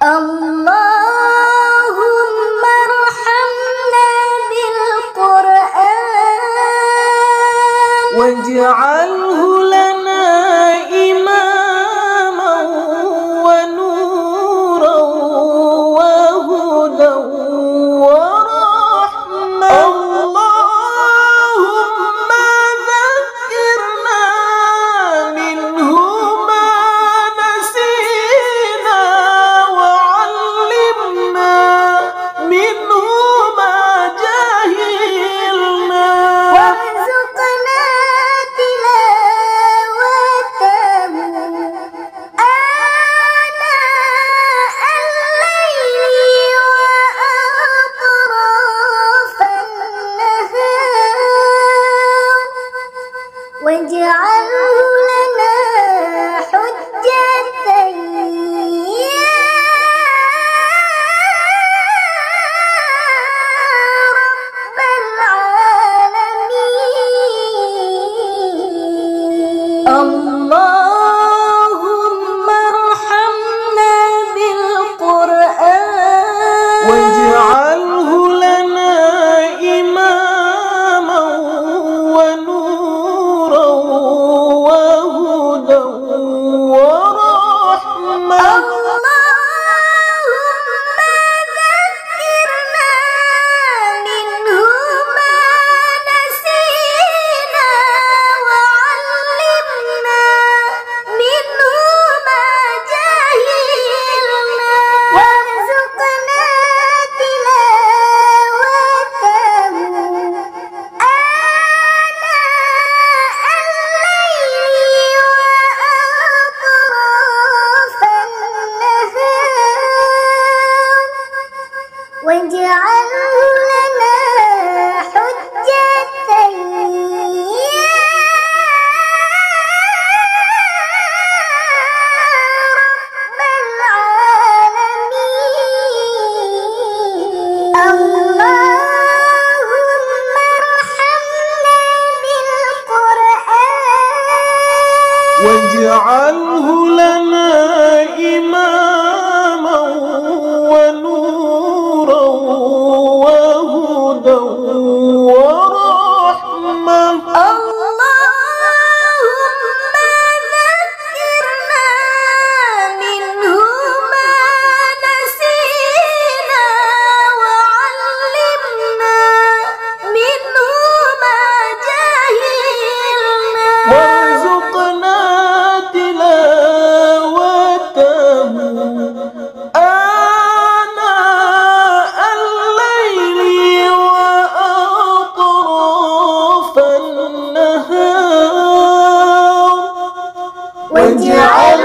اللهم ارحمنا بالقرآن واجعله لنا إماما ونورا وهدى ورحمة. اللهم ذكرنا منه ما نسينا وعلمنا منه ما جهلنا وارزقنا تلاوته آناء الليل وأطراف النهار واجعله لنا حجة يا رب العالمين. اللهم ارحمنا بالقرآن واجعله لنا إماما ونورا وهدى ورحمة. اللهم ذكرنا منه ما نسينا وعلمنا منه ما جهلنا وارزقنا تلاوته آناء الليل وأطراف النهار واجعله لنا حجة يا رب العالمين. اللهم ارحمنا بالقرآن واجعله لنا إماما ونورا وهدى ورحمة. اللهم ذكرنا منه ما نسينا وعلمنا منه ما جهلنا وارزقنا تلاوته آناء الليل وأطراف النهار واجعل